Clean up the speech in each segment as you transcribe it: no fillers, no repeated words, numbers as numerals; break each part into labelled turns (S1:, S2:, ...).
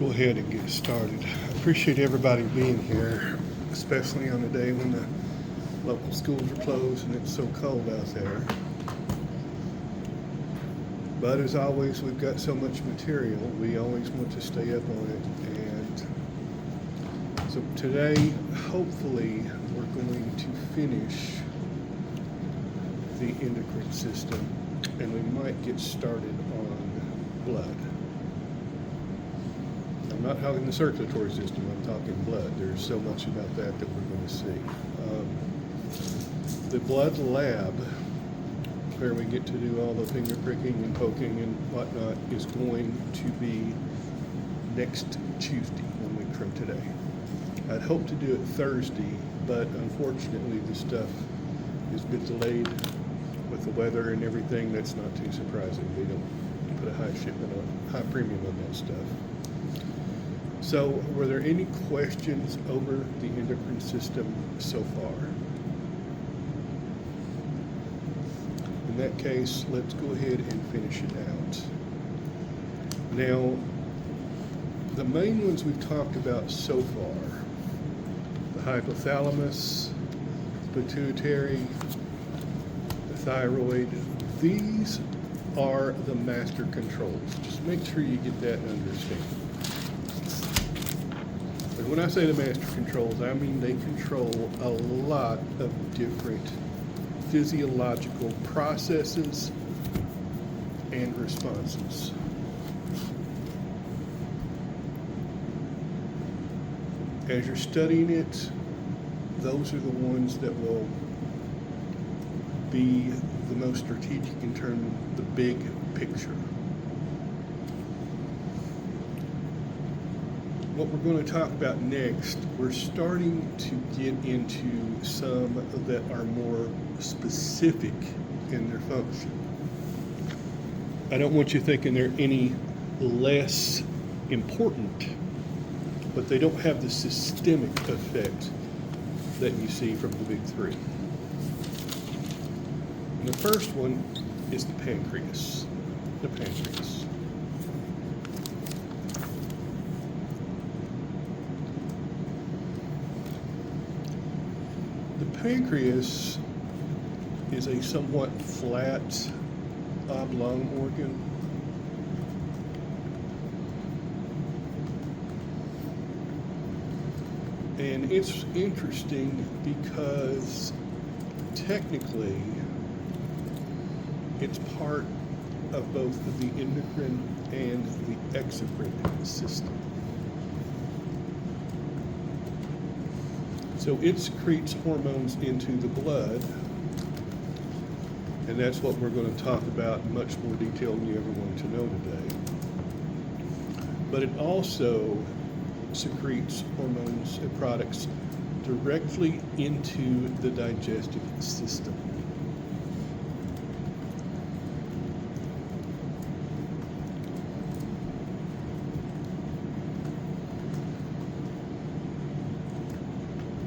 S1: Go ahead and get started. I appreciate everybody being here, especially on a day when the local schools are closed and it's so cold out there. But as always, we've got so much material, we always want to stay up on it. And so today, hopefully, we're going to finish the endocrine system and we might get started on blood. I'm not talking the circulatory system, I'm talking blood. There's so much about that that we're going to see. The blood lab, where we get to do all the finger pricking and poking and whatnot, is going to be next Tuesday, 1 week from today. I'd hope to do it Thursday, but unfortunately the stuff is a bit delayed with the weather and everything. That's not too surprising. They don't put a high premium on that stuff. So, were there any questions over the endocrine system so far? In that case, let's go ahead and finish it out. Now, the main ones we've talked about so far, the hypothalamus, pituitary, the thyroid, these are the master controls. Just make sure you get that and understand. But when I say the master controls, I mean they control a lot of different physiological processes and responses. As you're studying it, those are the ones that will be the most strategic in terms of the big picture. What we're going to talk about next, we're starting to get into some that are more specific in their function. I don't want you thinking they're any less important, but they don't have the systemic effect that you see from the big three. And the first one is the pancreas. The pancreas. The pancreas is a somewhat flat, oblong organ. And it's interesting because technically it's part of both the endocrine and the exocrine system. So it secretes hormones into the blood, and that's what we're going to talk about in much more detail than you ever want to know today. But it also secretes hormones and products directly into the digestive system.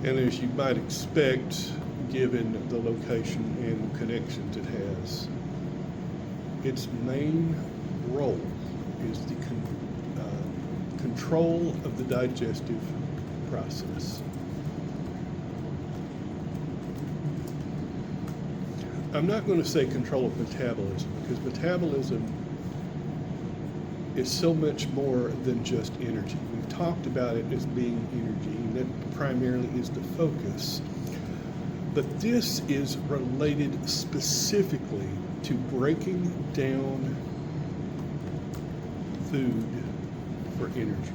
S1: And as you might expect, given the location and connections it has, its main role is the control of the digestive process. I'm not going to say control of metabolism, because metabolism is so much more than just energy. We've talked about it as being energy, and that primarily is the focus. But this is related specifically to breaking down food for energy.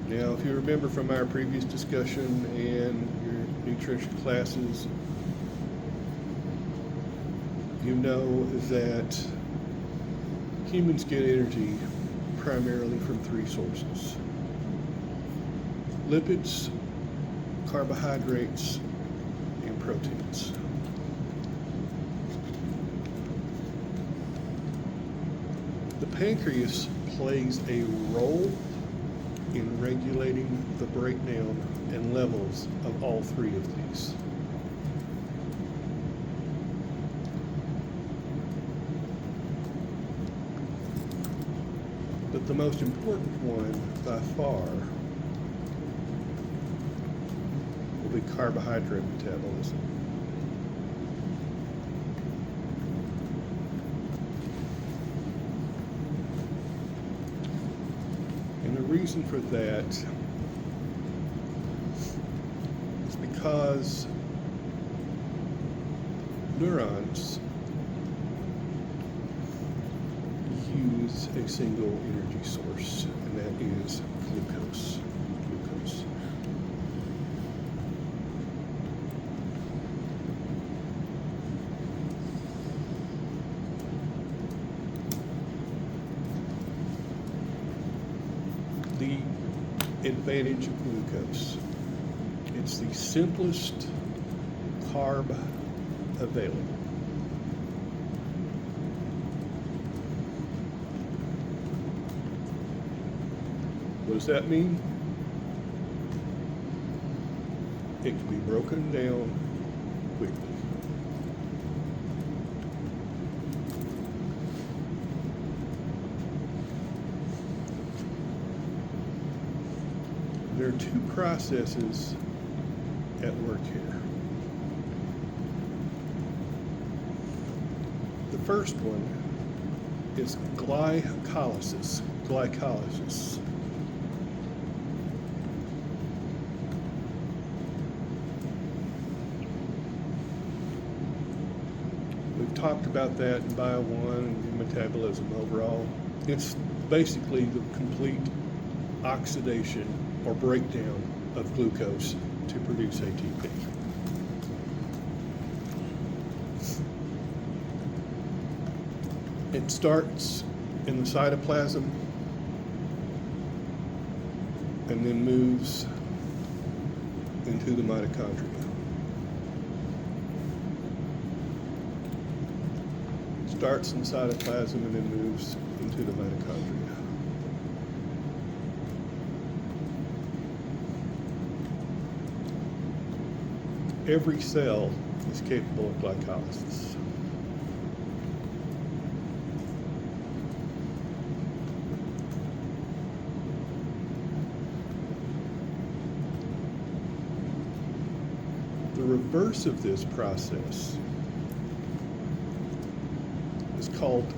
S1: Now, if you remember from our previous discussion and your nutrition classes, you know that humans get energy primarily from three sources: lipids, carbohydrates, and proteins. The pancreas plays a role in regulating the breakdown and levels of all three of these. But the most important one by far will be carbohydrate metabolism. And the reason for that is because neurons use a single energy source, and that is glucose. The advantage of glucose: it's the simplest carb available. What does that mean? It can be broken down quickly. There are two processes at work here. The first one is glycolysis. We've talked about that in Bio 1 and metabolism overall. It's basically the complete oxidation or breakdown of glucose to produce ATP. It starts in the cytoplasm and then moves into the mitochondria. Starts in the cytoplasm and then moves into the mitochondria. Every cell is capable of glycolysis. The reverse of this process is called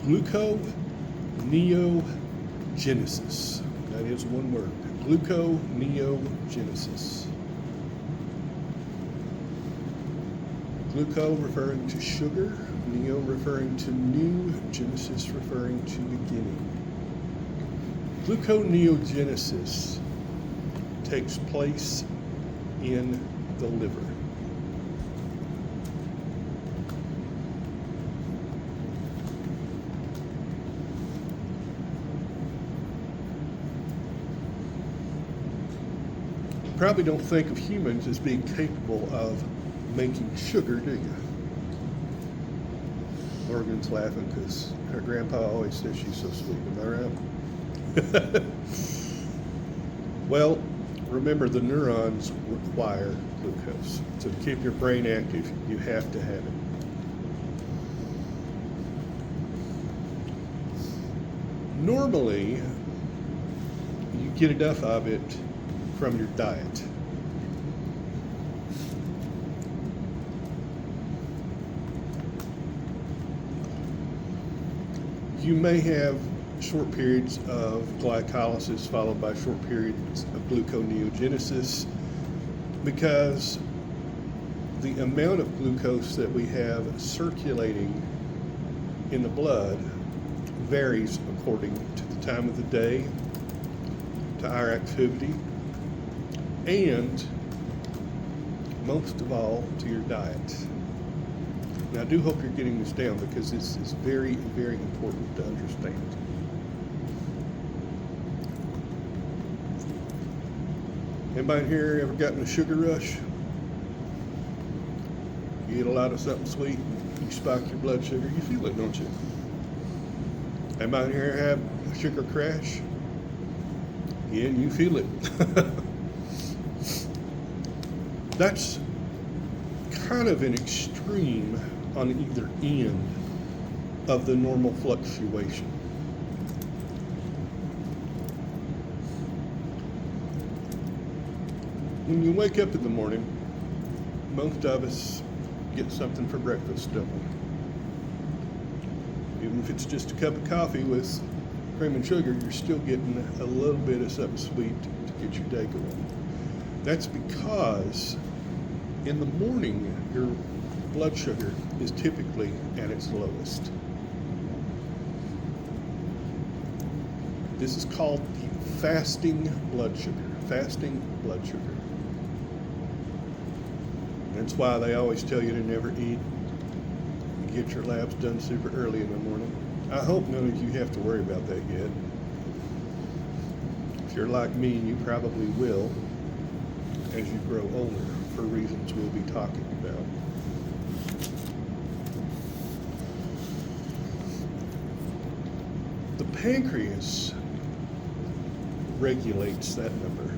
S1: gluconeogenesis. That is one word, gluconeogenesis. Gluco referring to sugar, neo referring to new, genesis referring to beginning. Gluconeogenesis takes place in the liver. You probably don't think of humans as being capable of making sugar, do you? Morgan's laughing because her grandpa always says she's so sweet. Am I right? Well, remember the neurons require glucose. So to keep your brain active, you have to have it. Normally, you get enough of it from your diet. You may have short periods of glycolysis followed by short periods of gluconeogenesis because the amount of glucose that we have circulating in the blood varies according to the time of the day, to our activity, and most of all to your diet. Now, I do hope you're getting this down because this is very, very important to understand. Anybody here ever gotten a sugar rush? You eat a lot of something sweet, you spike your blood sugar, you feel it, don't you? Anybody here have a sugar crash? Yeah, and you feel it. That's kind of an extreme on either end of the normal fluctuation. When you wake up in the morning, most of us get something for breakfast, don't we? Even if it's just a cup of coffee with cream and sugar, you're still getting a little bit of something sweet to get your day going. That's because in the morning, your blood sugar is typically at its lowest. This is called the fasting blood sugar. Fasting blood sugar. That's why they always tell you to never eat. Get your labs done super early in the morning. I hope none of you have to worry about that yet. If you're like me, you probably will as you grow older for reasons we'll be talking about. The pancreas regulates that number.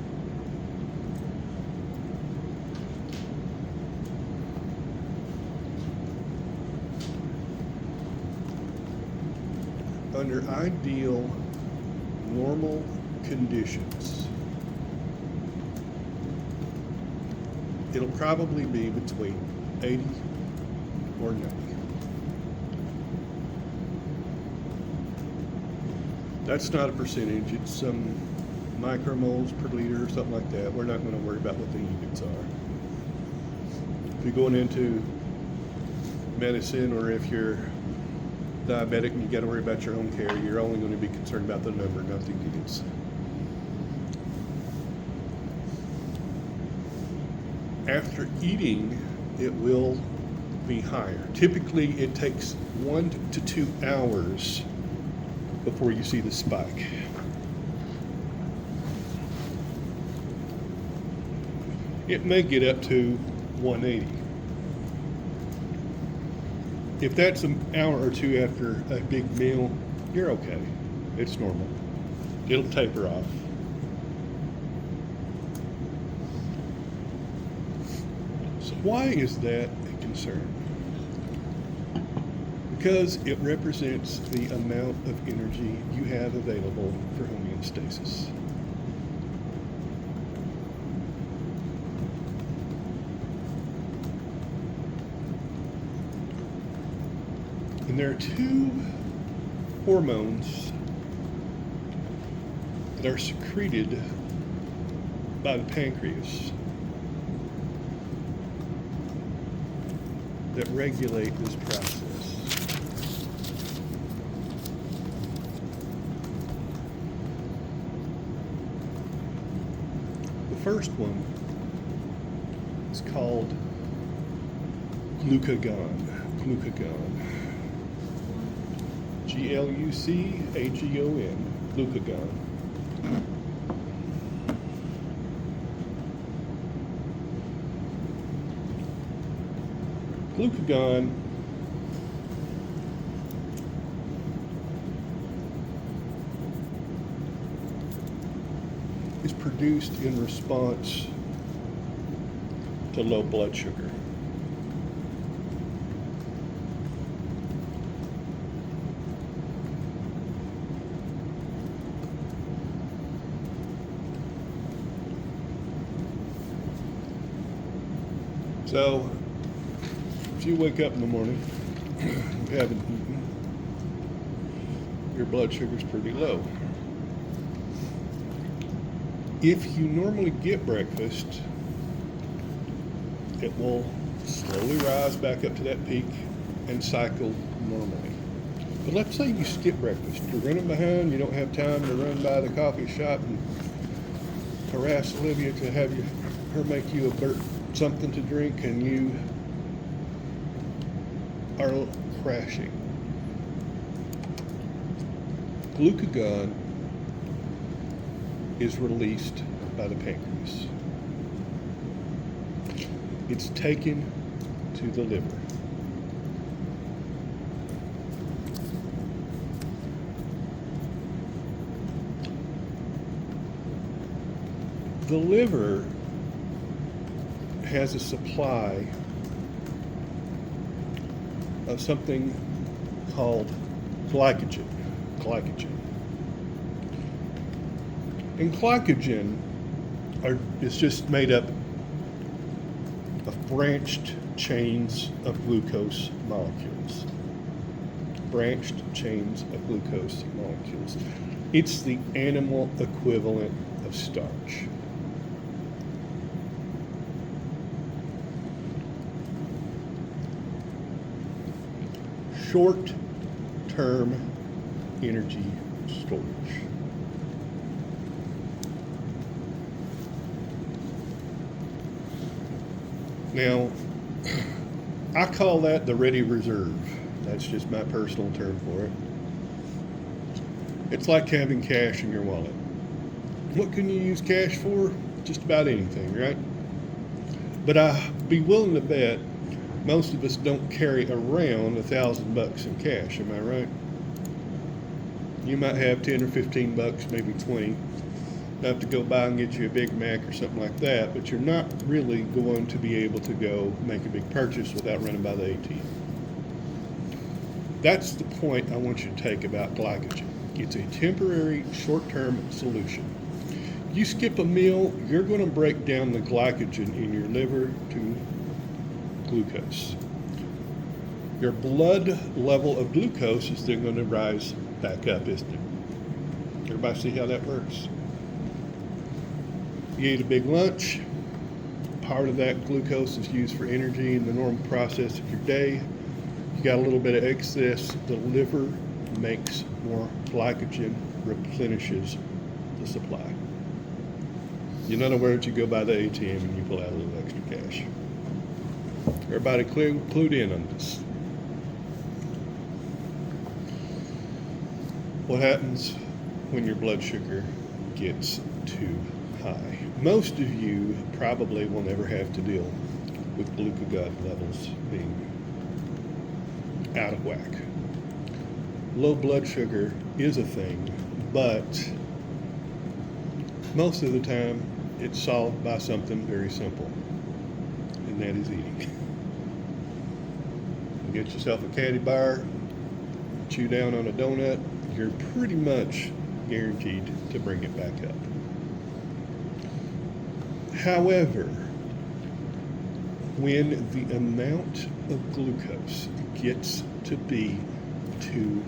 S1: Under ideal, normal conditions, it'll probably be between 80 or 90. That's not a percentage, it's some micromoles per liter or something like that. We're not going to worry about what the units are. If you're going into medicine, or if you're diabetic and you got to worry about your own care, you're only going to be concerned about the number, not the units. After eating, it will be higher. Typically, it takes 1 to 2 hours before you see the spike. It may get up to 180. If that's an hour or two after a big meal, you're okay. It's normal. It'll taper off. So why is that a concern? Because it represents the amount of energy you have available for homeostasis. And there are two hormones that are secreted by the pancreas that regulate this process. The first one is called glucagon. Glucagon. Glucagon, glucagon. Glucagon is produced in response to low blood sugar. So, if you wake up in the morning, you haven't eaten, your blood sugar's pretty low. If you normally get breakfast, it will slowly rise back up to that peak and cycle normally. But let's say you skip breakfast. You're running behind, you don't have time to run by the coffee shop and harass Olivia to have her make you something to drink, and you are crashing. Glucagon is released by the pancreas. It's taken to the liver. The liver has a supply of something called glycogen. And glycogen is just made up of branched chains of glucose molecules. Branched chains of glucose molecules. It's the animal equivalent of starch. Short-term energy storage. Now, I call that the ready reserve. That's just my personal term for it. It's like having cash in your wallet. What can you use cash for? Just about anything, right? But I'd be willing to bet most of us don't carry around $1,000 in cash, am I right? You might have 10 or 15 bucks, maybe 20, enough to go buy and get you a Big Mac or something like that, but you're not really going to be able to go make a big purchase without running by the ATM. That's the point I want you to take about glycogen. It's a temporary, short-term solution. You skip a meal, you're going to break down the glycogen in your liver to glucose. Your blood level of glucose is then going to rise back up, isn't it? Everybody see how that works? You ate a big lunch, part of that glucose is used for energy in the normal process of your day. You got a little bit of excess, the liver makes more glycogen, replenishes the supply. In other words, you go by the ATM and you pull out a little extra cash. Everybody clued in on this. What happens when your blood sugar gets too high? Most of you probably will never have to deal with glucagon levels being out of whack. Low blood sugar is a thing, but most of the time it's solved by something very simple, and that is eating. You get yourself a candy bar, chew down on a donut, you're pretty much guaranteed to bring it back up. However, when the amount of glucose gets to be too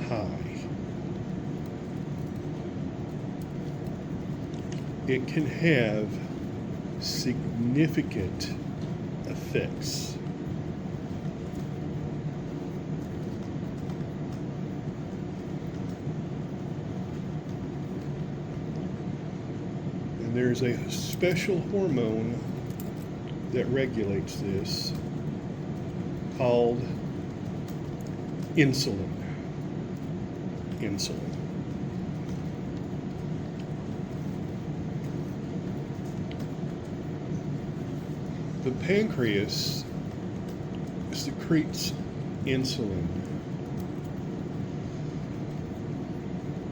S1: high, it can have significant effects. And there's a special hormone that regulates this called insulin. Insulin. The pancreas secretes insulin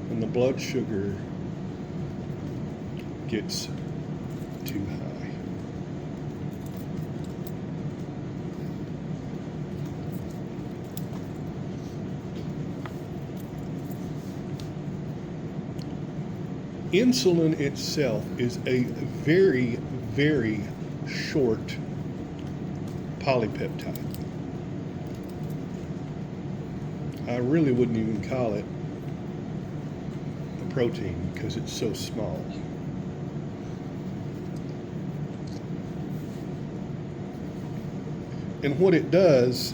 S1: when the blood sugar gets too high. Insulin itself is a very, very short polypeptide. I really wouldn't even call it a protein because it's so small. And what it does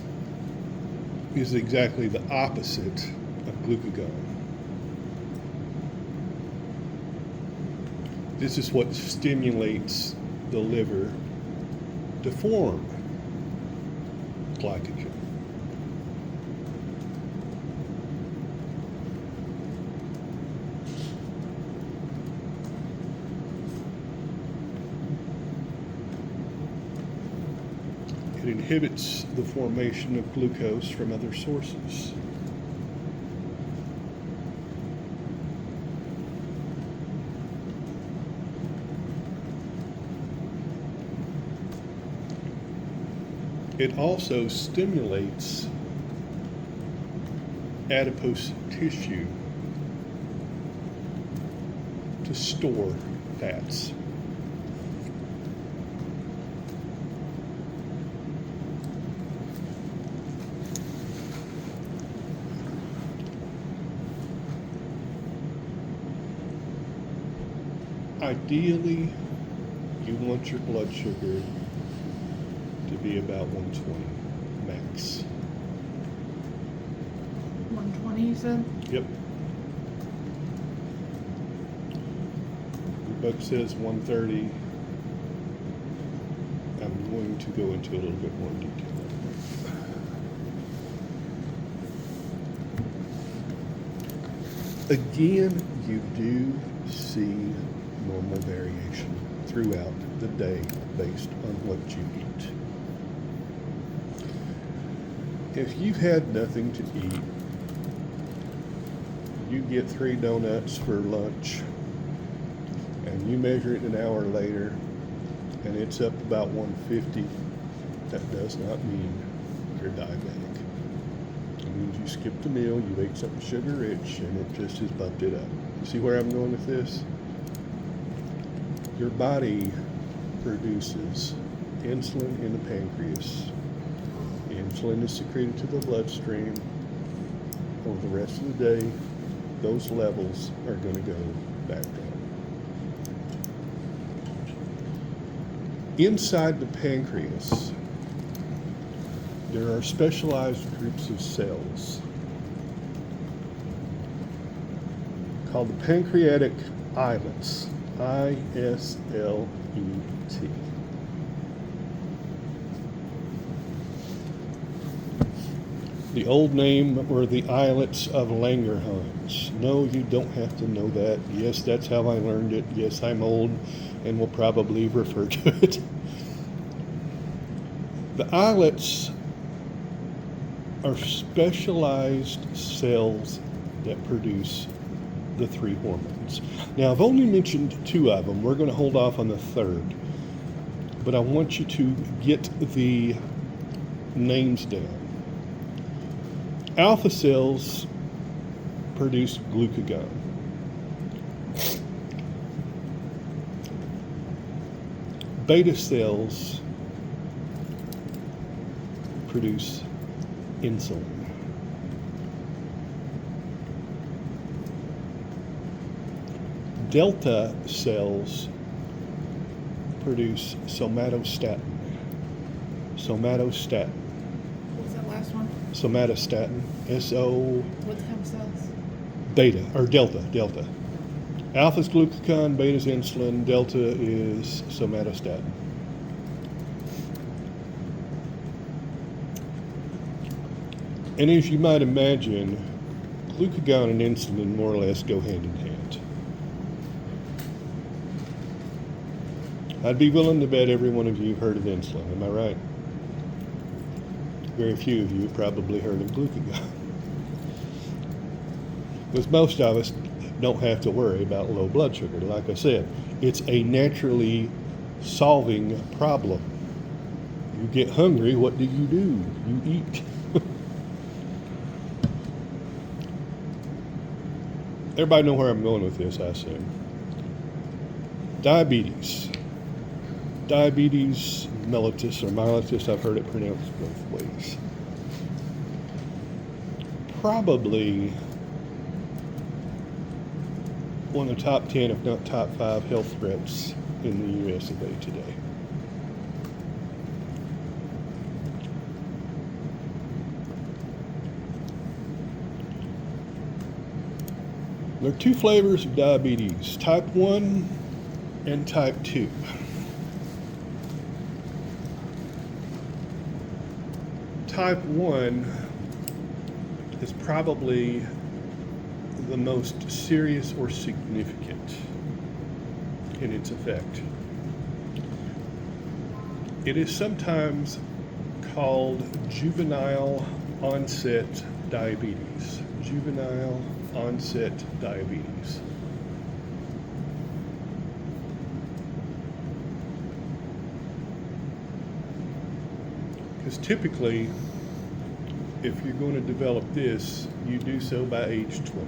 S1: is exactly the opposite of glucagon. This is what stimulates the liver to form glycogen. It inhibits the formation of glucose from other sources. It also stimulates adipose tissue to store fats. Ideally, you want your blood sugar to be about 120 max.
S2: 120, you said?
S1: Yep. Your book says 130. I'm going to go into a little bit more detail. Again, you do see normal variation throughout the day based on what you eat. If you've had nothing to eat, you get 3 donuts for lunch, and you measure it an hour later, and it's up about 150, that does not mean you're diabetic. It means you skipped a meal, you ate something sugar rich, and it just has bumped it up. You see where I'm going with this? Your body produces insulin in the pancreas. Insulin is secreted to the bloodstream. Over the rest of the day, those levels are going to go back down. Inside the pancreas, there are specialized groups of cells called the pancreatic islets, I-S-L-E-T. The old name were the islets of Langerhans. No, you don't have to know that. Yes, that's how I learned it. Yes, I'm old and will probably refer to it. The islets are specialized cells that produce the 3 hormones. Now, I've only mentioned 2 of them. We're going to hold off on the 3rd. But I want you to get the names down. Alpha cells produce glucagon. Beta cells produce insulin. Delta cells produce somatostatin. Somatostatin.
S2: What's that last one?
S1: Somatostatin. S-O.
S2: What kind of cells?
S1: Beta, or delta. Alpha is glucagon, beta is insulin, delta is somatostatin. And as you might imagine, glucagon and insulin more or less go hand in hand. I'd be willing to bet every one of you have heard of insulin, am I right? Very few of you have probably heard of glucagon. Because most of us don't have to worry about low blood sugar. Like I said, it's a naturally solving problem. You get hungry, what do? You eat. Everybody know where I'm going with this, I assume. Diabetes. Diabetes mellitus or mellitus, I've heard it pronounced both ways. Probably one of the top 10, if not top 5, health threats in the US of A today. There are 2 flavors of diabetes, type 1 and type 2. Type 1 is probably the most serious or significant in its effect. It is sometimes called juvenile onset diabetes. Juvenile onset diabetes. Because typically, if you're going to develop this, you do so by age 20.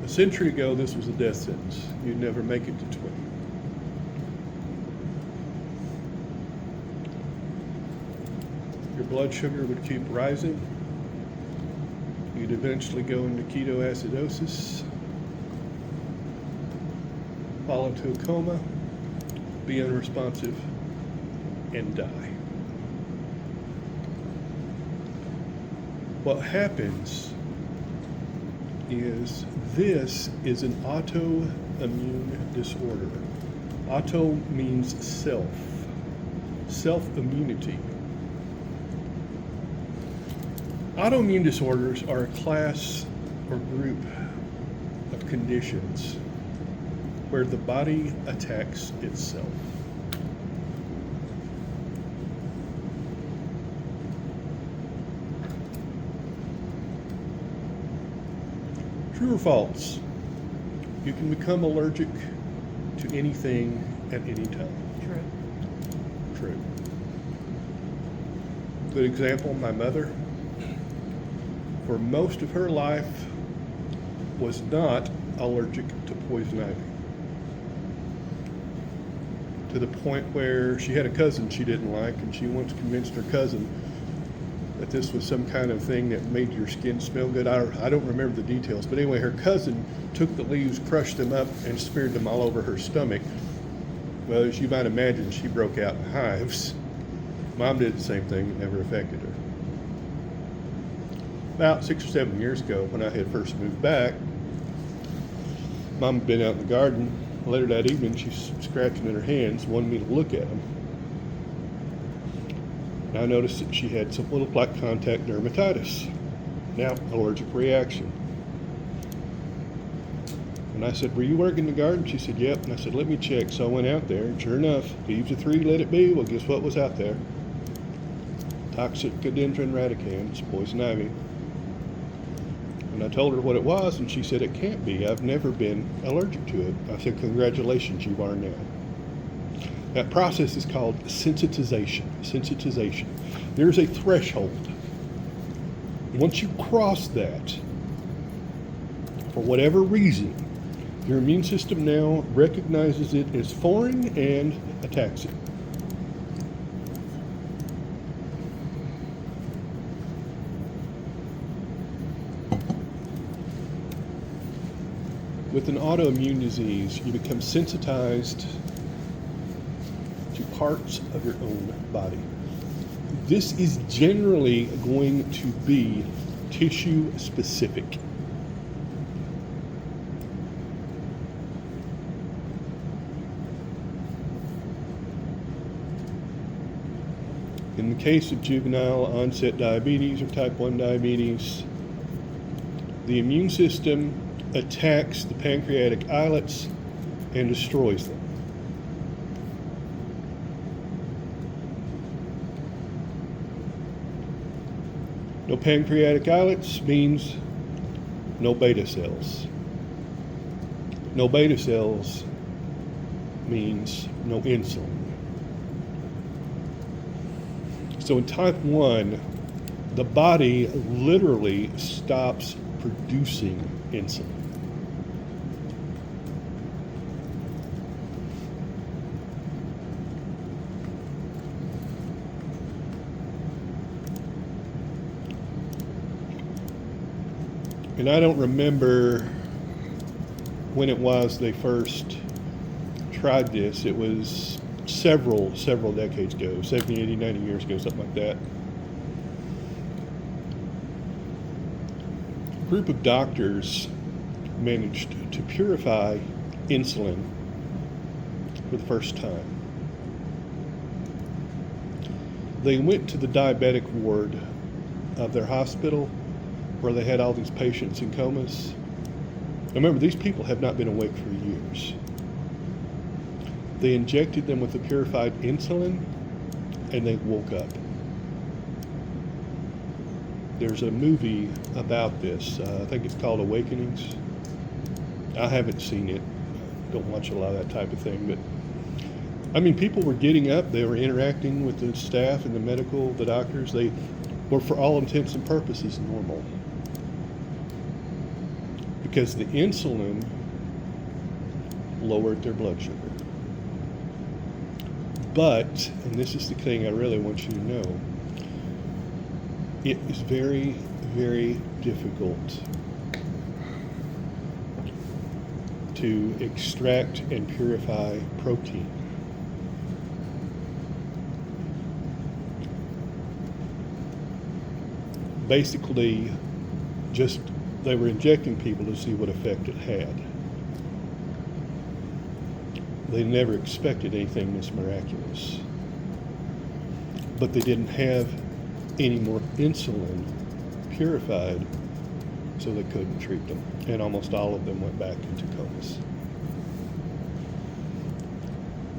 S1: A century ago, this was a death sentence. You'd never make it to 20. Your blood sugar would keep rising, You'd eventually go into ketoacidosis, fall into a coma, be unresponsive, and die. What happens is this is an autoimmune disorder. Auto means self-immunity. Autoimmune disorders are a class or group of conditions where the body attacks itself. True or false? You can become allergic to anything at any time.
S2: True.
S1: True. Good example, my mother, for most of her life, was not allergic to poison ivy. To the point where she had a cousin she didn't like, and she once convinced her cousin that this was some kind of thing that made your skin smell good. I don't remember the details, but anyway, her cousin took the leaves, crushed them up, and smeared them all over her stomach. Well, as you might imagine, she broke out in hives. Mom did the same thing. It never affected her. About 6 or 7 years ago, when I had first moved back, Mom had been out in the garden. Later that evening, she's scratching in her hands, wanted me to look at them. And I noticed that she had some little black contact dermatitis. Now, allergic reaction. And I said, "Were you working the garden?" She said, "Yep." And I said, "Let me check." So I went out there, and sure enough, leaves of 3, let it be. Well, guess what was out there? Toxic Cadendron radicans, poison ivy. And I told her what it was, and she said, "It can't be. I've never been allergic to it." I said, "Congratulations, you are now." That process is called sensitization. Sensitization. There's a threshold. Once you cross that, for whatever reason, your immune system now recognizes it as foreign and attacks it. With an autoimmune disease, you become sensitized to parts of your own body. This is generally going to be tissue specific. In the case of juvenile onset diabetes or type 1 diabetes, the immune system attacks the pancreatic islets and destroys them. No pancreatic islets means no beta cells. No beta cells means no insulin. So in type 1, the body literally stops producing insulin. And I don't remember when it was they first tried this. It was several decades ago, 70, 80, 90 years ago, something like that. A group of doctors managed to purify insulin for the first time. They went to the diabetic ward of their hospital where they had all these patients in comas. Now remember, these people have not been awake for years. They injected them with the purified insulin, and they woke up. There's a movie about this. I think it's called Awakenings. I haven't seen it. Don't watch a lot of that type of thing. But, I mean, people were getting up. They were interacting with the staff and the doctors. They were, for all intents and purposes, normal. Because the insulin lowered their blood sugar. But, and this is the thing I really want you to know, it is very, very difficult to extract and purify protein. Basically, just they were injecting people to see what effect it had. They never expected anything this miraculous. But they didn't have any more insulin purified, so they couldn't treat them. And almost all of them went back into comas.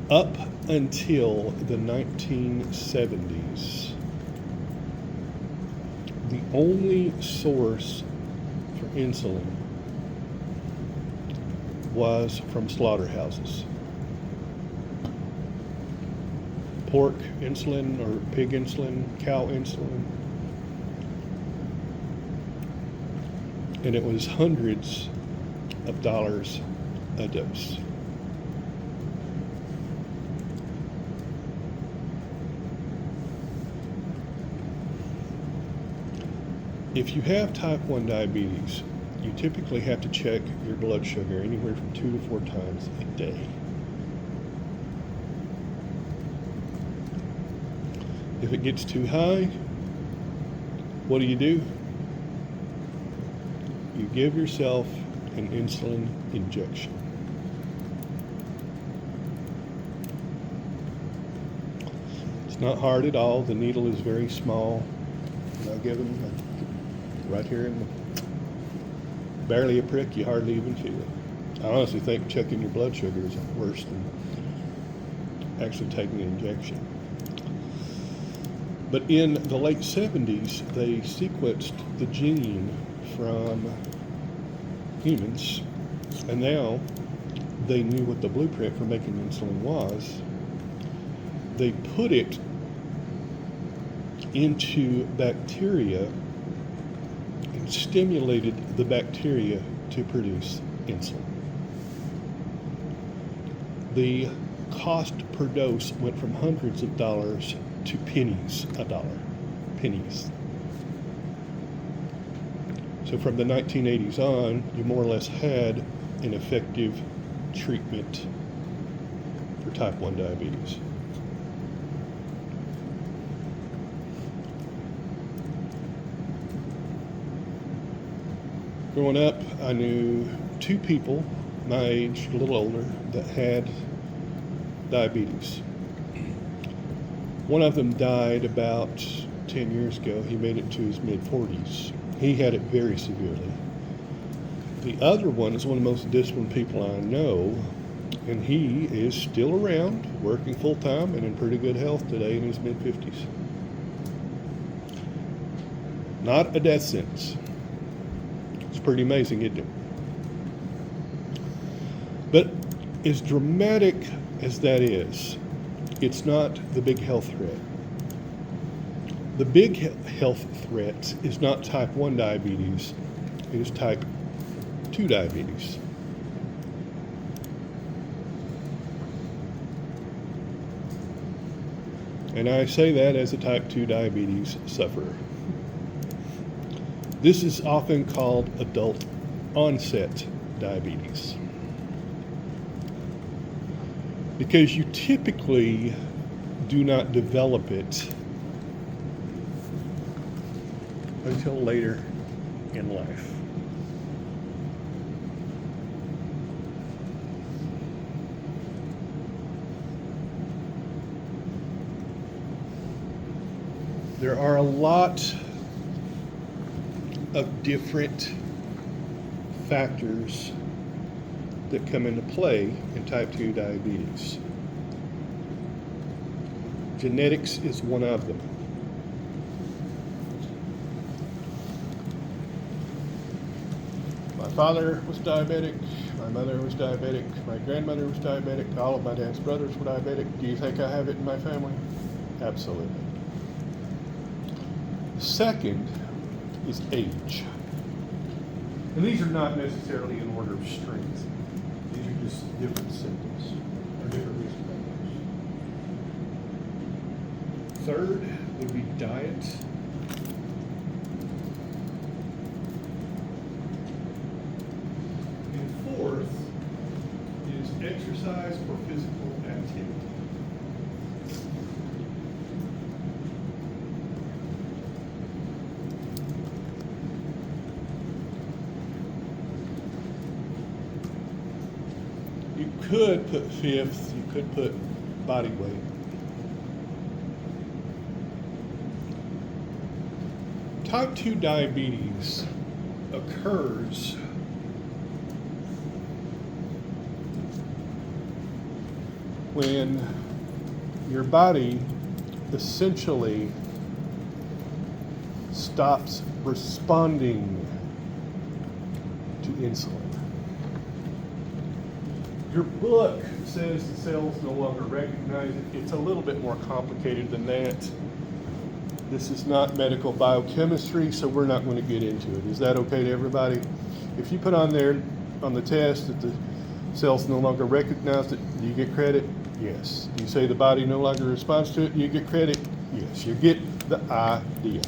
S1: Up until the 1970s, the only source for insulin was from slaughterhouses. Pork insulin or pig insulin, cow insulin. And it was hundreds of dollars a dose. If you have type 1 diabetes, you typically have to check your blood sugar anywhere from 2 to 4 times a day. If it gets too high, what do? You give yourself an insulin injection. It's not hard at all. The needle is very small. And I give them right here in the, barely a prick. You hardly even feel it. I honestly think checking your blood sugar is worse than actually taking an injection. But in the late 70s, they sequenced the gene from humans, and now they knew what the blueprint for making insulin was. They put it into bacteria and stimulated the bacteria to produce insulin. The cost per dose went from hundreds of dollars to pennies a dollar. Pennies. So from the 1980s on, you more or less had an effective treatment for type 1 diabetes. Growing up, I knew 2 people my age, a little older, that had diabetes. One of them died about 10 years ago. He made it to his mid-40s. He had it very severely. The other one is one of the most disciplined people I know, and he is still around, working full-time and in pretty good health today in his mid-50s. Not a death sentence. It's pretty amazing, isn't it? But as dramatic as that is, it's not the big health threat. The big health threat is not type 1 diabetes, it is type 2 diabetes. And I say that as a type 2 diabetes sufferer. This is often called adult onset diabetes, because you typically do not develop it until later in life. There are a lot of different factors that come into play in type 2 diabetes. Genetics is one of them. My father was diabetic, my mother was diabetic, my grandmother was diabetic, all of my dad's brothers were diabetic. Do you think I have it in my family? Absolutely. Second is age. And these are not necessarily in order of strength. These are just different symptoms or different risk factors. Third would be diet. exercise or physical activity. You could put fifth, you could put body weight. Type 2 diabetes occurs when your body essentially stops responding to insulin. Your book says the cells no longer recognize it. It's a little bit more complicated than that. This is not medical biochemistry, so we're not going to get into it. Is that okay to everybody? If you put on there on the test that the cells no longer recognize it, do you get credit? Yes. You say the body no longer responds to it, you get credit? Yes. You get the idea.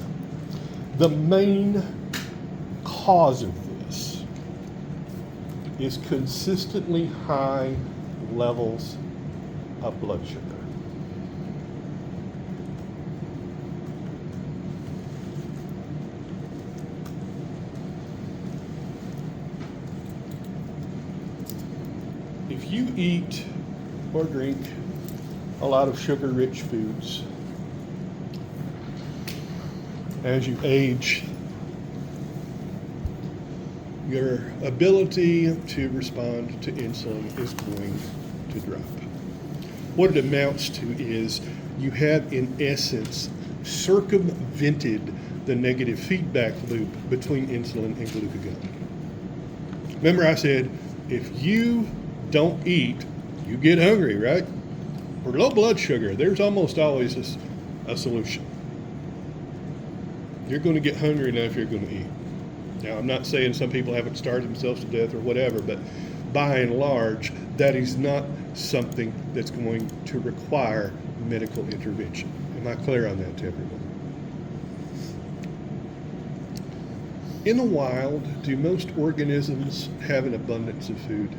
S1: The main cause of this is consistently high levels of blood sugar. If you eat or drink a lot of sugar-rich foods, as you age, your ability to respond to insulin is going to drop. What it amounts to is you have, in essence, circumvented the negative feedback loop between insulin and glucagon. Remember I said, if you don't eat, you get hungry, right? For low blood sugar, there's almost always a solution. You're going to get hungry enough, you're going to eat. Now, I'm not saying some people haven't starved themselves to death or whatever, but by and large, that is not something that's going to require medical intervention. Am I clear on that to everyone? In the wild, do most organisms have an abundance of food?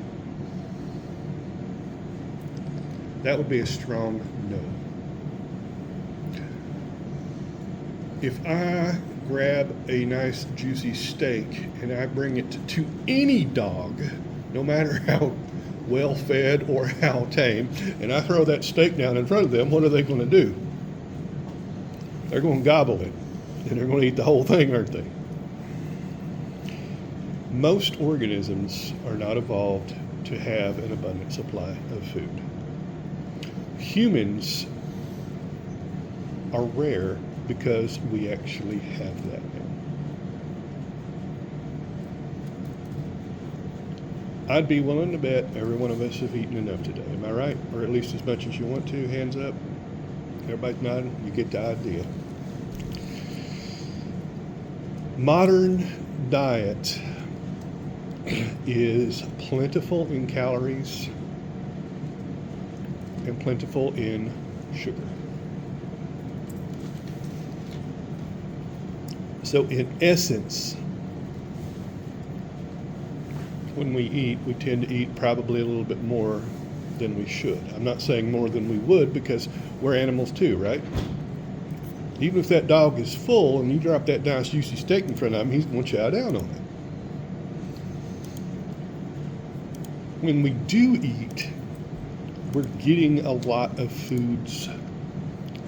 S1: That would be a strong no. If I grab a nice juicy steak and I bring it to any dog, no matter how well fed or how tame, and I throw that steak down in front of them, what are they going to do? They're going to gobble it, and they're going to eat the whole thing, aren't they? Most organisms are not evolved to have an abundant supply of food. Humans are rare because we actually have that now. I'd be willing to bet every one of us have eaten enough today. Am I right? Or at least as much as you want to. Hands up. Everybody's nodding. You get the idea. Modern diet is plentiful in calories and plentiful in sugar. So in essence, when we eat, we tend to eat probably a little bit more than we should. I'm not saying more than we would because we're animals too, right? Even if that dog is full and you drop that nice juicy steak in front of him, he's going to chow down on it. When we do eat, we're getting a lot of foods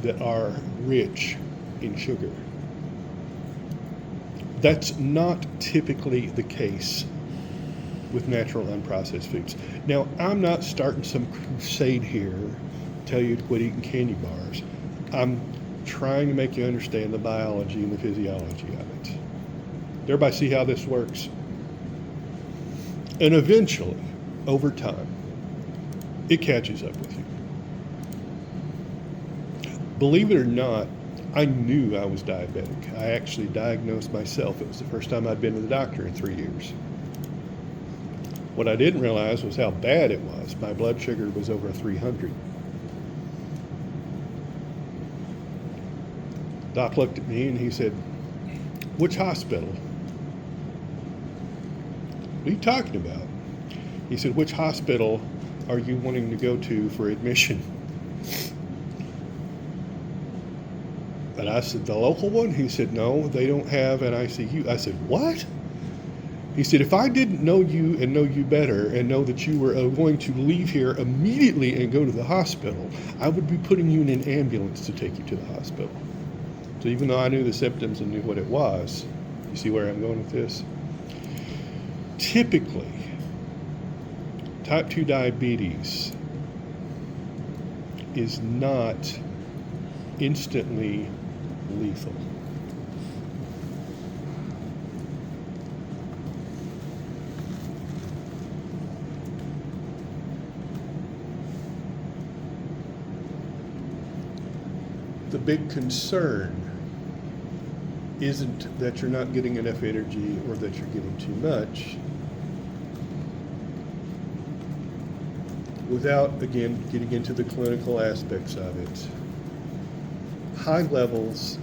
S1: that are rich in sugar. That's not typically the case with natural unprocessed foods. Now, I'm not starting some crusade here to tell you to quit eating candy bars. I'm trying to make you understand the biology and the physiology of it. Everybody see how this works? And eventually, over time, it catches up with you. Believe it or not, I knew I was diabetic. I actually diagnosed myself. It was the first time I'd been to the doctor in 3 years. What I didn't realize was how bad it was. My blood sugar was over 300. Doc looked at me and he said, "Which hospital?" "What are you talking about?" He said, "Which hospital are you wanting to go to for admission? And I said, the local one? He said, no, they don't have an ICU. I said, what? He said, if I didn't know you and know you better and know that you were going to leave here immediately and go to the hospital, I would be putting you in an ambulance to take you to the hospital. So even though I knew the symptoms and knew what it was, you see where I'm going with this? Typically, type 2 diabetes is not instantly lethal. The big concern isn't that you're not getting enough energy or that you're getting too much, without, again, getting into the clinical aspects of it. High levels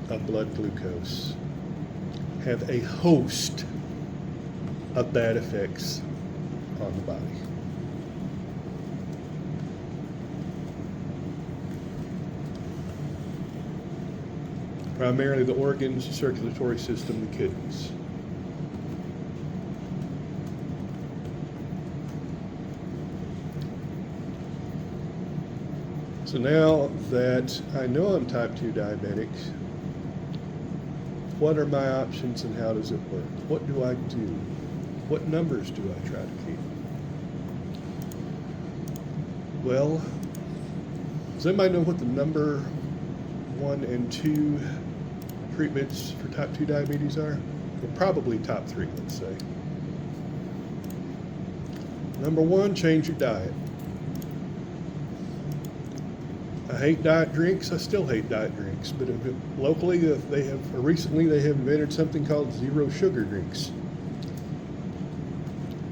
S1: of blood glucose have a host of bad effects on the body. Primarily the organs, the circulatory system, the kidneys. So now that I know I'm type 2 diabetic, what are my options and how does it work? What do I do? What numbers do I try to keep? Well, does anybody know what the number 1 and 2 treatments for type 2 diabetes are? Well, probably top 3, let's say. Number 1, change your diet. I hate diet drinks. I still hate diet drinks, but locally recently they have invented something called zero sugar drinks.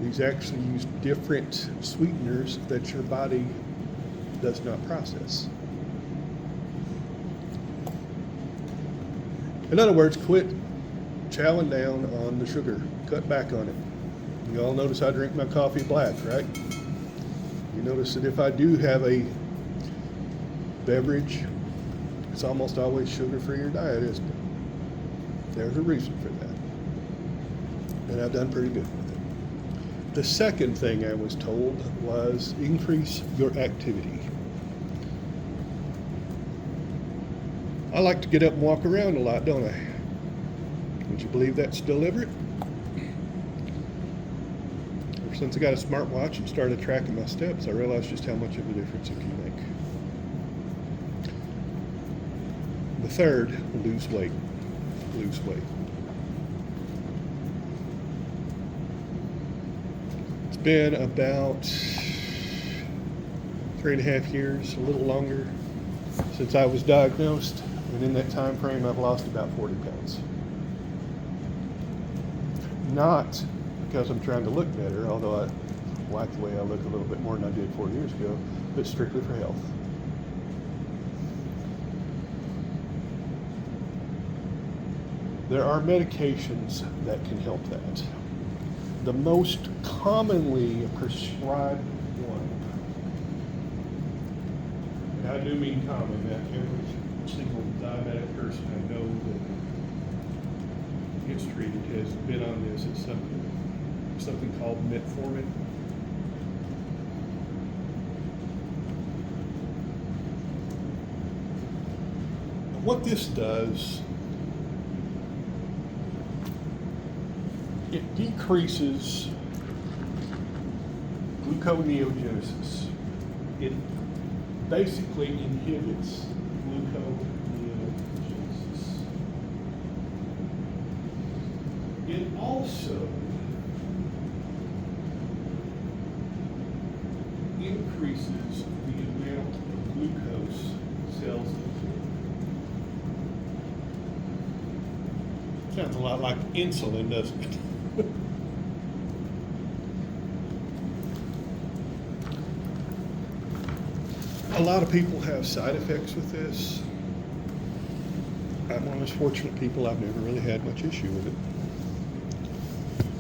S1: These actually use different sweeteners that your body does not process. In other words, quit chowing down on the sugar. Cut back on it. You all notice I drink my coffee black, right? You notice that if I do have a beverage, it's almost always sugar-free or diet, isn't it? There's a reason for that. And I've done pretty good with it. The second thing I was told was increase your activity. I like to get up and walk around a lot, don't I? Would you believe that's deliberate? Ever since I got a smartwatch and started tracking my steps, I realized just how much of a difference it can make. The third, lose weight. Lose weight. It's been about 3.5 years, a little longer, since I was diagnosed, and in that time frame I've lost about 40 pounds. Not because I'm trying to look better, although I like the way I look a little bit more than I did 4 years ago, but strictly for health. There are medications that can help that. The most commonly prescribed one, and I do mean common, that every single diabetic person I know that gets treated has been on this. It's something called metformin. What this does, it decreases gluconeogenesis. It basically inhibits gluconeogenesis. It also increases the amount of glucose cells absorb. Sounds a lot like insulin, doesn't it? A lot of people have side effects with this. I'm one of those fortunate people, I've never really had much issue with it.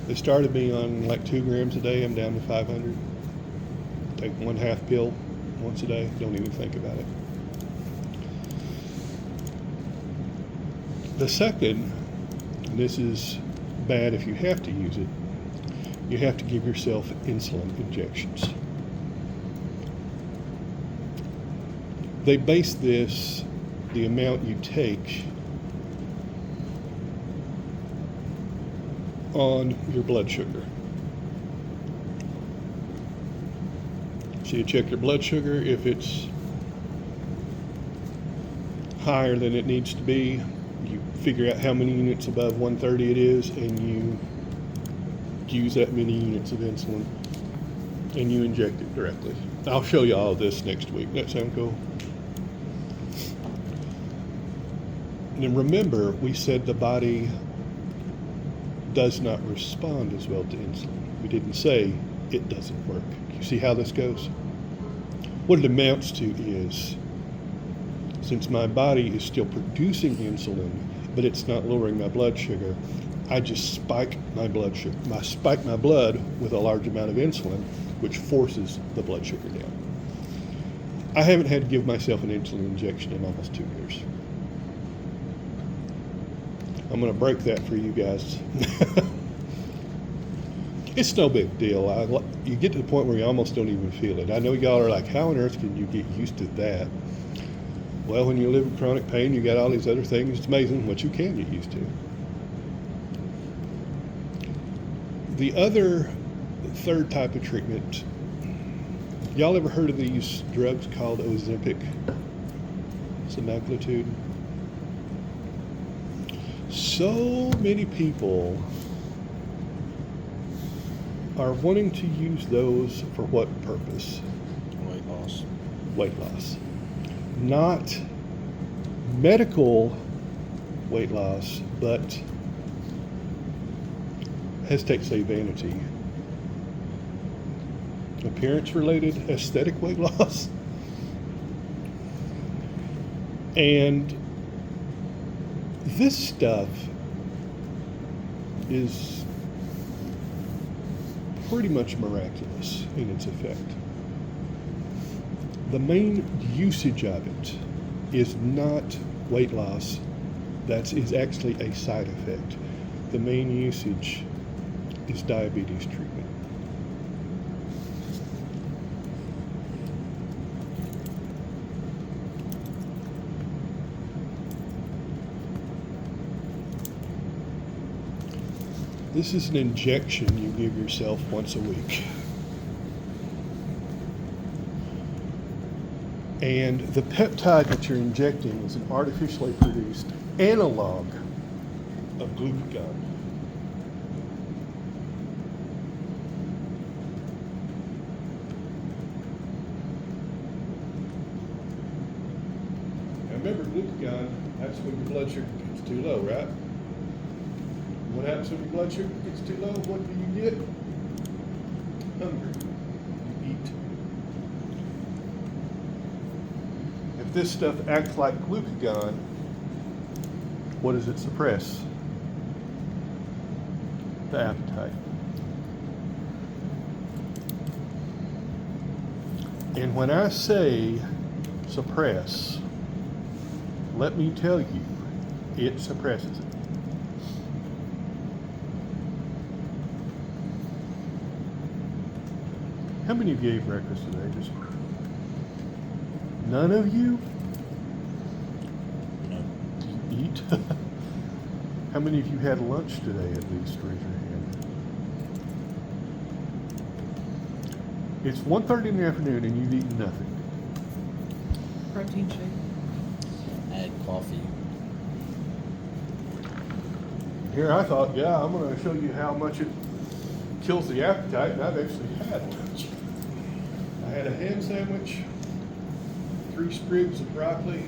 S1: They started me on like 2 grams a day, I'm down to 500. Take 1/2 pill once a day. Don't even think about it. The second, and this is bad if you have to use it, you have to give yourself insulin injections. They base this, the amount you take, on your blood sugar. So you check your blood sugar. If it's higher than it needs to be, you figure out how many units above 130 it is, and you use that many units of insulin, and you inject it directly. I'll show you all this next week. That sound cool? And remember, we said the body does not respond as well to insulin. We didn't say it doesn't work. You see how this goes? What it amounts to is, since my body is still producing insulin, but it's not lowering my blood sugar, I just spike my blood sugar. I spike my blood with a large amount of insulin, which forces the blood sugar down. I haven't had to give myself an insulin injection in almost 2 years. I'm going to break that for you guys. It's no big deal. You get to the point where you almost don't even feel it. I know y'all are like, how on earth can you get used to that? Well, when you live with chronic pain, you got all these other things. It's amazing what you can get used to. The other third type of treatment, y'all ever heard of these drugs called Ozempic, semaglutide? So many people are wanting to use those for what purpose?
S3: Weight loss.
S1: Weight loss. Not medical weight loss, but hesitate to say vanity. Appearance related aesthetic weight loss. And this stuff is pretty much miraculous in its effect. The main usage of it is not weight loss. That is actually a side effect. The main usage is diabetes treatment. This is an injection you give yourself once a week. And the peptide that you're injecting is an artificially produced analog of glucagon. Now remember, glucagon, that's when your blood sugar gets too low, right? What happens when your blood sugar gets too low? What do you get? Hungry. You eat. If this stuff acts like glucagon, what does it suppress? The appetite. And when I say suppress, let me tell you, it suppresses it. How many of you ate breakfast today? Just none of you?
S3: No.
S1: Eat? How many of you had lunch today at least? Raise your hand. It's 1:30 in the afternoon and you've eaten nothing.
S2: Protein shake.
S3: I had coffee.
S1: Here I thought, yeah, I'm going to show you how much it kills the appetite, and I've actually had lunch. I had a ham sandwich, 3 sprigs of broccoli,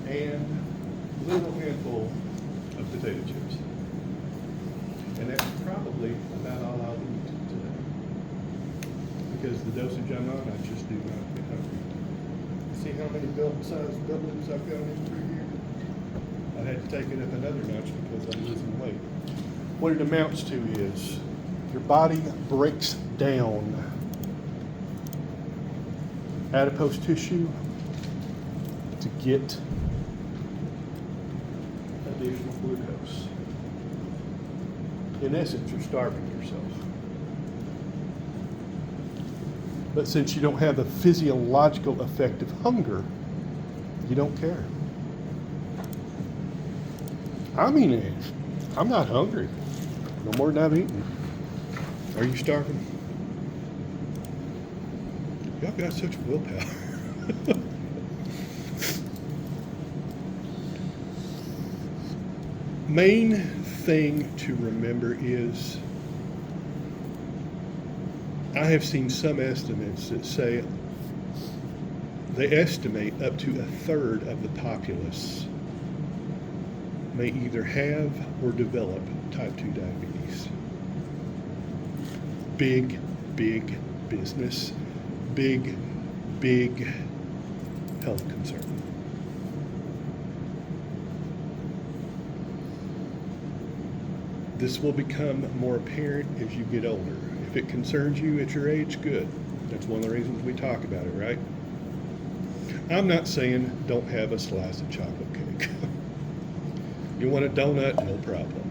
S1: and a little handful of potato chips. And that's probably about all I'll eat today. Because the dosage I'm on, I just do not get hungry. See how many belt-sized doublings I've gone in through here? I had to take it up another notch because I'm losing weight. What it amounts to is Your body breaks down adipose tissue to get additional glucose. In essence, you're starving yourself. But since you don't have the physiological effect of hunger, you don't care. I mean, I'm not hungry. No more than I've eaten. Are you starving? Y'all got such willpower. Main thing to remember is I have seen some estimates that say they estimate up to a third of the populace may either have or develop type 2 diabetes. Big, big business, big, big health concern. This will become more apparent as you get older. If it concerns you at your age, good. That's one of the reasons we talk about it, right? I'm not saying don't have a slice of chocolate cake. You want a donut? No problem.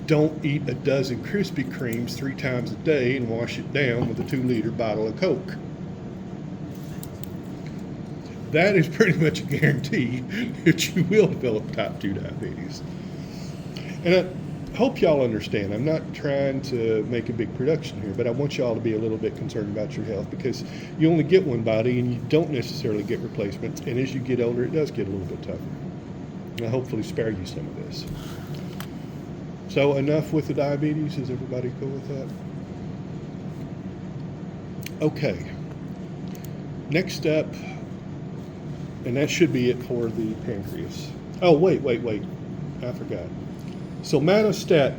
S1: Don't eat a dozen Krispy Kremes 3 times a day and wash it down with a 2-liter bottle of Coke. That is pretty much a guarantee that you will develop type 2 diabetes. And I hope y'all understand, I'm not trying to make a big production here, but I want y'all to be a little bit concerned about your health because you only get one body and you don't necessarily get replacements. And as you get older, it does get a little bit tougher. And I'll hopefully spare you some of this. So enough with the diabetes. Is everybody cool with that? Okay. Next up, and that should be it for the pancreas. Oh, wait. I forgot. Somatostatin.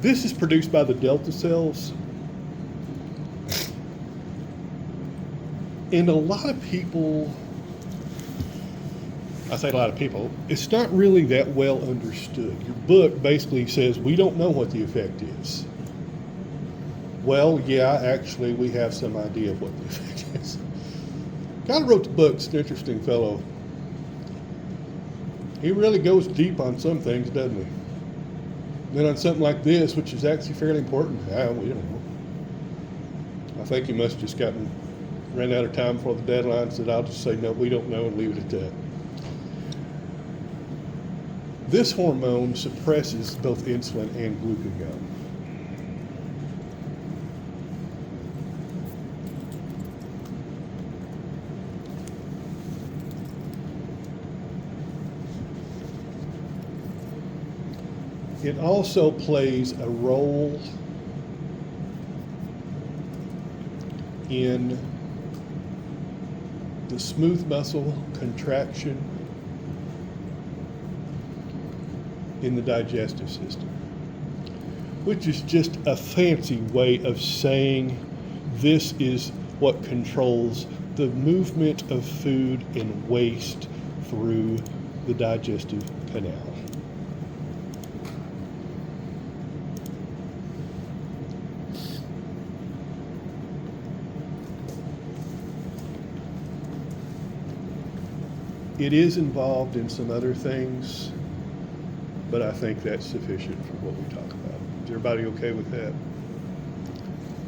S1: This is produced by the delta cells. And a lot of people, I say a lot of people, it's not really that well understood. Your book basically says we don't know what the effect is. Well, yeah, actually, we have some idea of what the effect is. Guy who wrote the book's an interesting fellow. He really goes deep on some things, doesn't he? Then on something like this, which is actually fairly important, we don't know. I think he must have just ran out of time before the deadline, said I'll just say no, we don't know, and leave it at that. This hormone suppresses both insulin and glucagon. It also plays a role in the smooth muscle contraction in the digestive system, which is just a fancy way of saying this is what controls the movement of food and waste through the digestive canal. It is involved in some other things, but I think that's sufficient for what we talk about. Is everybody okay with that?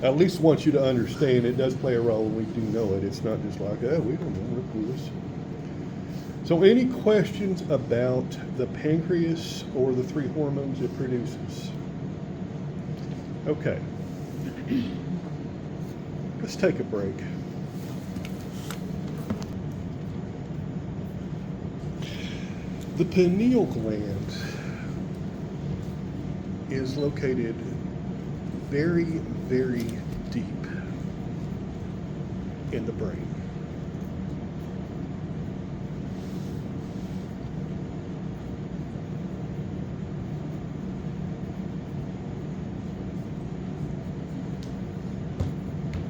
S1: I at least want you to understand it does play a role, and we do know it. It's not just like, oh, we don't know, we're clueless. So any questions about the pancreas or the 3 hormones it produces? Okay. Let's take a break. The pineal gland is located very, very deep in the brain.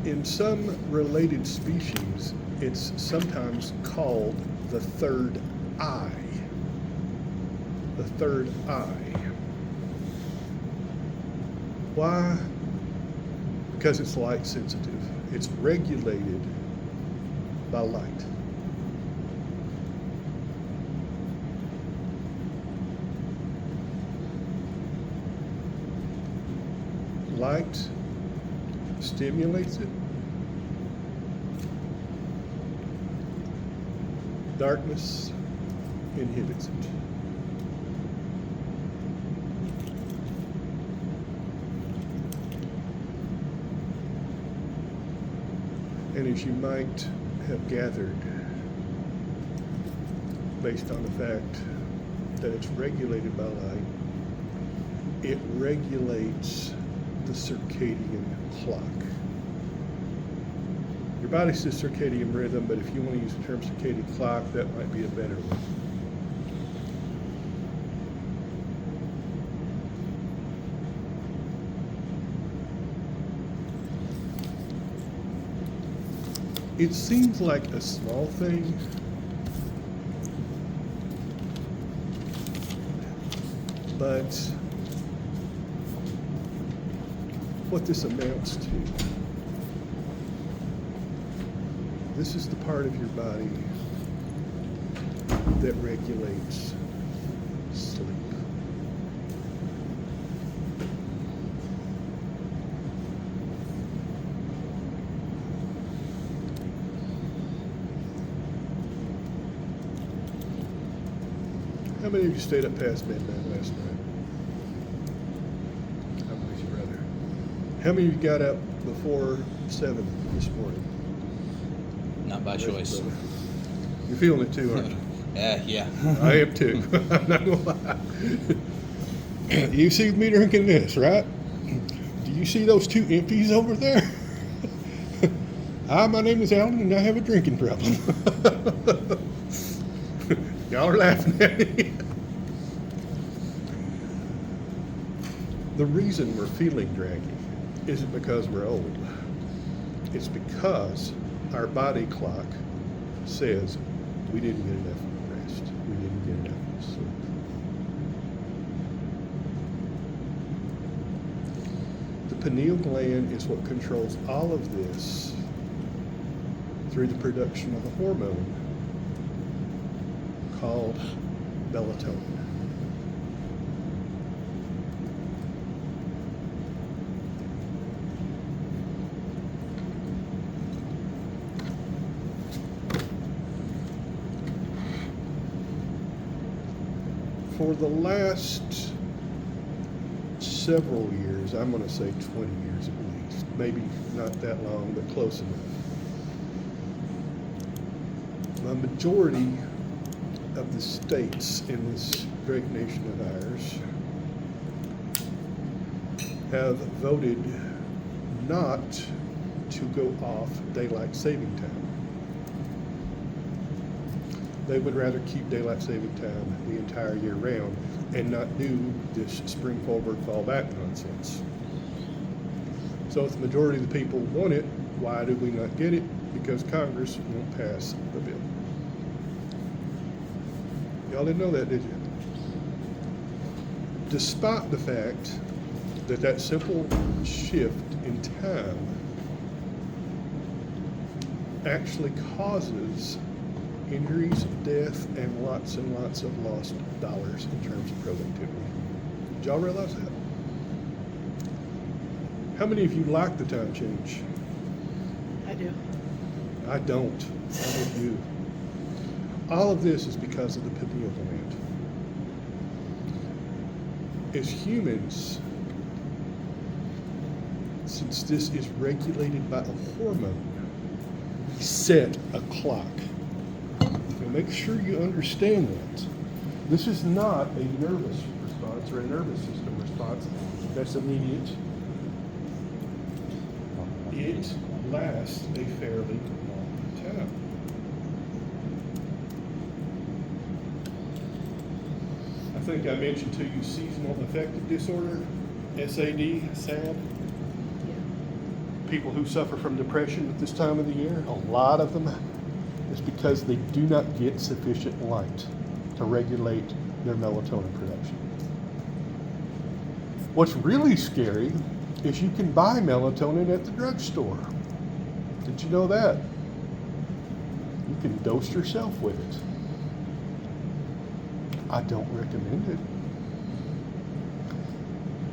S1: In some related species, It's sometimes called the third eye. The third eye. Why? Because it's light sensitive. It's regulated by light. Light stimulates it. Darkness inhibits it. And as you might have gathered, based on the fact that it's regulated by light, it regulates the circadian clock. Your body says circadian rhythm, but if you want to use the term circadian clock, that might be a better one. It seems like a small thing, but what this amounts to, this is the part of your body that regulates sleep. How many of you stayed up past midnight last night? How many of you rather? How many of you got up before 7 this morning?
S3: Not by choice.
S1: You're feeling it too, aren't you?
S3: Yeah.
S1: I am too. I'm not gonna lie. You see me drinking this, right? Do you see those two empties over there? Hi, my name is Alan, and I have a drinking problem. Y'all are laughing at me. The reason we're feeling draggy isn't because we're old. It's because our body clock says we didn't get enough rest. We didn't get enough sleep. The pineal gland is what controls all of this through the production of a hormone called melatonin. For the last several years, I'm going to say 20 years at least, maybe not that long, but close enough, the majority of the states in this great nation of ours have voted not to go off daylight saving time. They would rather keep daylight saving time the entire year round and not do this spring forward, fall back nonsense. So if the majority of the people want it, why do we not get it? Because Congress won't pass the bill. Y'all didn't know that, did you? Despite the fact that that simple shift in time actually causes injuries, death, and lots of lost dollars in terms of productivity. Did y'all realize that? How many of you like the time change?
S2: I do.
S1: I don't. I do. All of this is because of the pineal gland. As humans, since this is regulated by a hormone, we set a clock. And make sure you understand that. This is not a nervous response or a nervous system response that's immediate. It lasts a fairly long time. I think I mentioned to you seasonal affective disorder, SAD, SAD.
S2: Yeah.
S1: People who suffer from depression at this time of the year, a lot of them is because they do not get sufficient light to regulate their melatonin production. What's really scary is you can buy melatonin at the drugstore. Did you know that? You can dose yourself with it. I don't recommend it.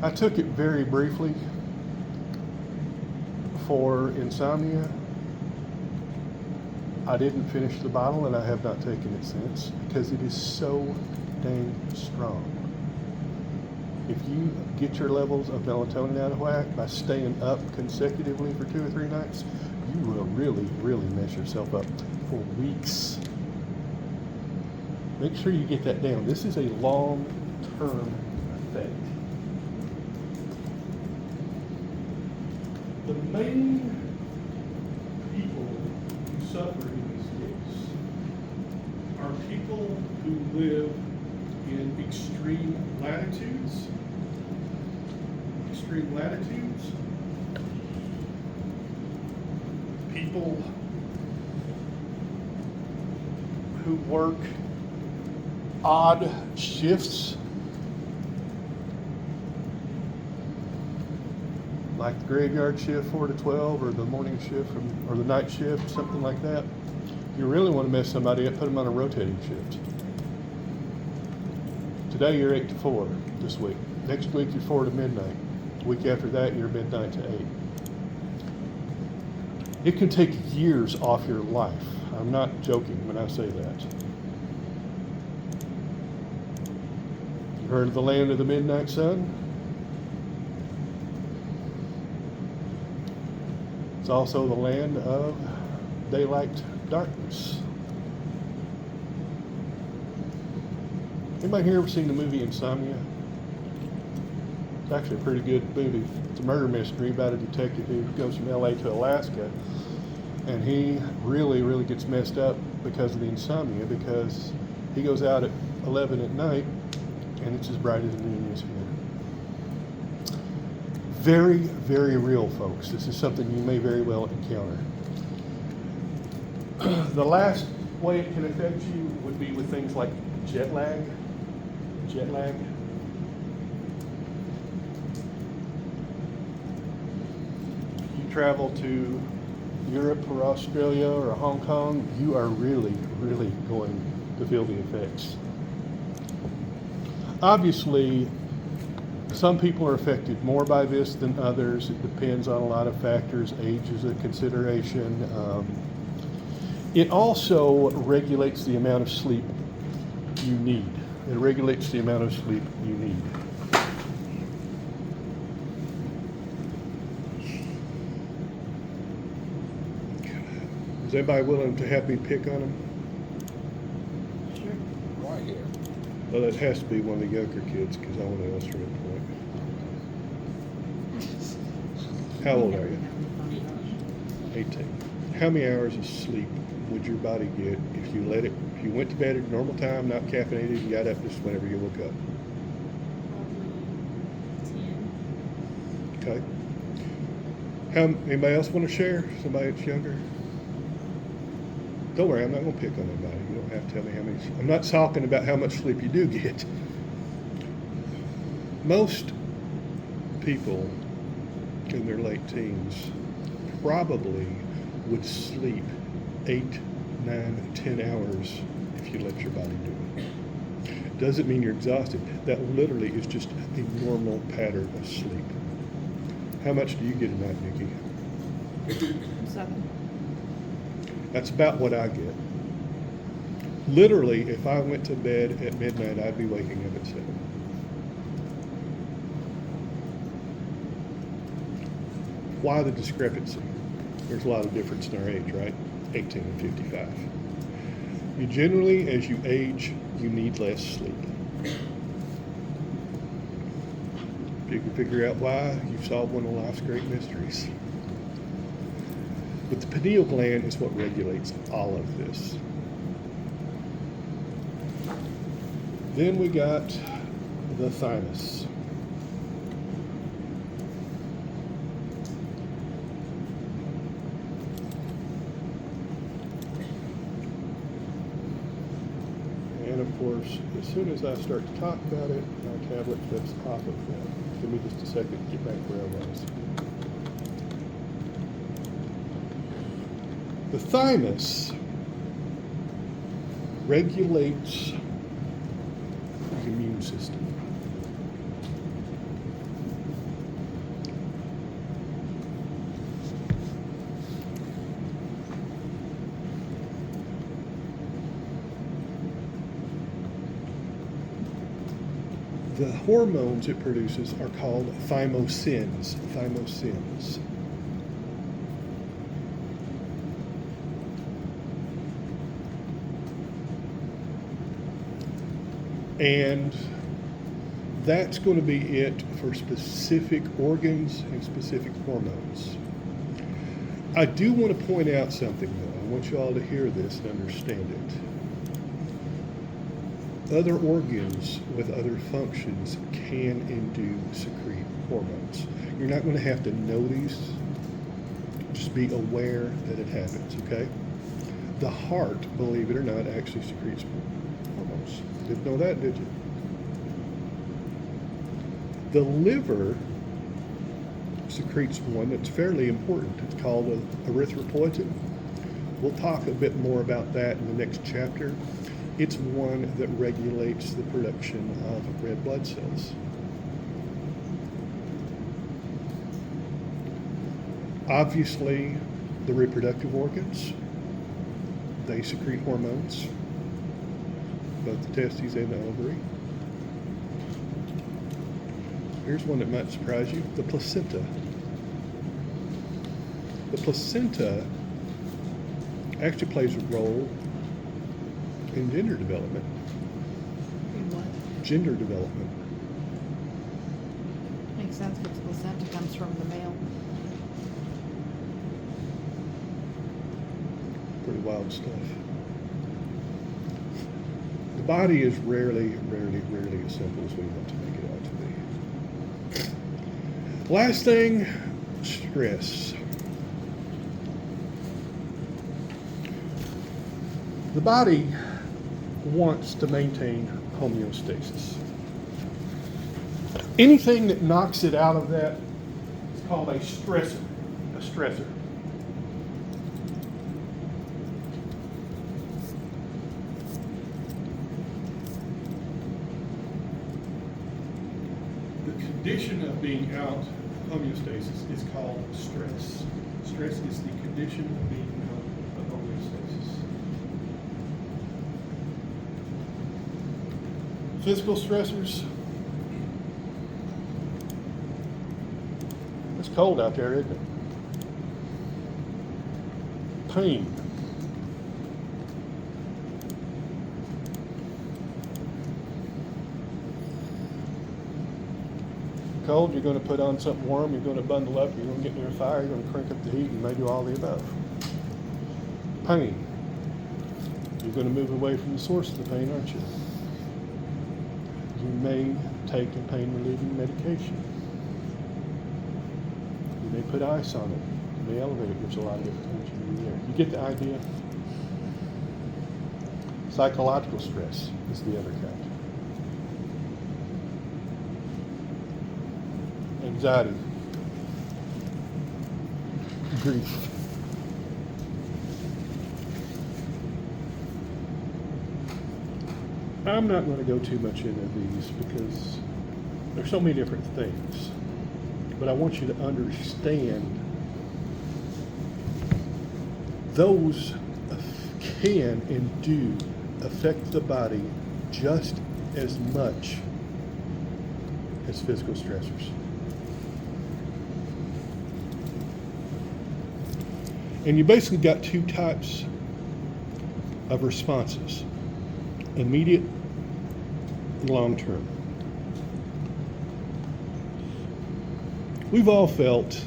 S1: I took it very briefly for insomnia. I didn't finish the bottle and I have not taken it since because it is so dang strong. If you get your levels of melatonin out of whack by staying up consecutively for 2 or 3 nights, you will really, really mess yourself up for weeks. Make sure you get that down. This is a long-term effect. The main people who suffer in this case are people who live in extreme latitudes. People who work odd shifts, like the graveyard shift 4 to 12, or the morning shift, or the night shift, something like that. If you really want to mess somebody up, put them on a rotating shift. Today you're 8 to 4 this week. Next week you're 4 to midnight. The week after that you're midnight to 8. It can take years off your life. I'm not joking when I say that. You heard of the land of the midnight sun? It's also the land of daylight darkness. Anybody here ever seen the movie Insomnia? It's actually a pretty good movie. It's a murder mystery about a detective who goes from LA to Alaska, and he really, really gets messed up because of the insomnia, because he goes out at 11 at night and it's as bright as the moon is here. Very, very real, folks. This is something you may very well encounter. The last way it can affect you would be with things like jet lag. Jet lag. You travel to Europe or Australia or Hong Kong, you are really, really going to feel the effects. Obviously, some people are affected more by this than others. It depends on a lot of factors. Age is a consideration. It also regulates the amount of sleep you need. It regulates the amount of sleep you need. Is anybody willing to have me pick on them?
S2: Sure.
S3: Right here.
S1: Well, it has to be one of the younger kids because I want to illustrate the point. How old are you? 18. How many hours of sleep would your body get if you let it, if you went to bed at normal time, not caffeinated, and got up just whenever you woke up?
S4: Probably 10.
S1: Okay. Anybody else want to share? Somebody that's younger? Don't worry, I'm not going to pick on anybody. You don't have to tell me how many. I'm not talking about how much sleep you do get. Most people in their late teens probably would sleep 8, 9, 10 hours if you let your body do it. Doesn't mean you're exhausted. That literally is just a normal pattern of sleep. How much do you get a night, Nikki?
S2: 7.
S1: That's about what I get. Literally, if I went to bed at midnight, I'd be waking up at 7. Why the discrepancy? There's a lot of difference in our age, right? 18 and 55. You generally, as you age, you need less sleep. If you can figure out why, you've solved one of life's great mysteries. But the pineal gland is what regulates all of this. Then we got the thymus. course, as soon as I start to talk about it, my tablet flips off of that. Give me just a second to get back where I was. The thymus regulates the immune system. The hormones it produces are called thymosins. Thymosins. And that's going to be it for specific organs and specific hormones. I do want to point out something, though. I want you all to hear this and understand it. Other organs with other functions can and do secrete hormones. You're not going to have to know these. Just be aware that it happens, okay? The heart, believe it or not, actually secretes hormones. Didn't know that, did you? The liver secretes one that's fairly important. It's called erythropoietin. We'll talk a bit more about that in the next chapter. It's one that regulates the production of red blood cells. Obviously, the reproductive organs, they secrete hormones, both the testes and the ovary. Here's one that might surprise you, the placenta. The placenta actually plays a role in gender development.
S2: In what?
S1: Gender development.
S2: Makes sense because placenta comes from the male.
S1: Pretty wild stuff. The body is rarely as simple as we want to make it out to be. Last thing, stress. The body wants to maintain homeostasis. Anything that knocks it out of that is called a stressor. A stressor. The condition of being out of homeostasis is called stress. Stress is the condition of being out of homeostasis. Physical stressors. It's cold out there, isn't it? Pain. Cold, you're going to put on something warm, you're going to bundle up, you're going to get near a fire, you're going to crank up the heat, and may do all the above. Pain. You're going to move away from the source of the pain, aren't you? You may take a pain-relieving medication. You may put ice on it. You may elevate it. There's a lot of different things you do there. You get the idea? Psychological stress is the other kind. Anxiety. Grief. I'm not going to go too much into these because there's so many different things. But I want you to understand those can and do affect the body just as much as physical stressors. And you basically got two types of responses: immediate and long term. We've all felt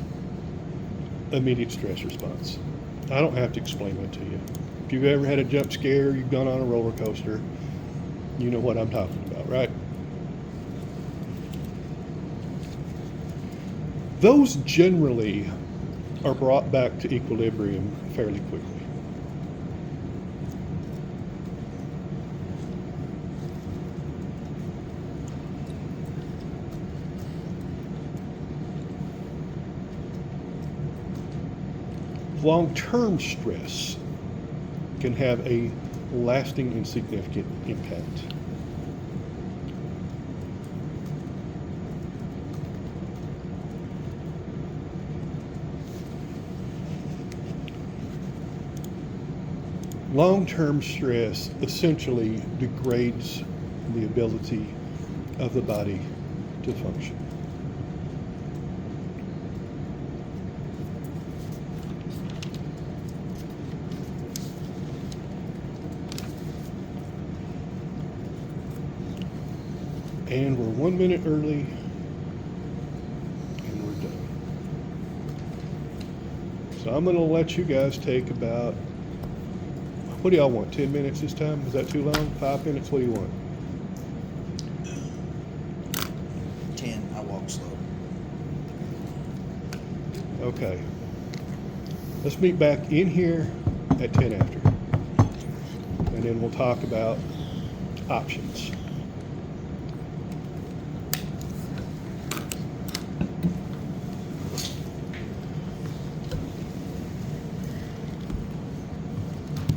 S1: immediate stress response. I don't have to explain that to you. If you've ever had a jump scare, you've gone on a roller coaster, you know what I'm talking about, right? Those generally are brought back to equilibrium fairly quickly. Long-term stress can have a lasting and significant impact. Long-term stress essentially degrades the ability of the body to function. And we're 1 minute early, and we're done. So I'm gonna let you guys take about, what do y'all want, 10 minutes this time? Is that too long? 5 minutes, what do you want?
S4: 10, I walk slow.
S1: Okay. Let's meet back in here at 10 after. And then we'll talk about options.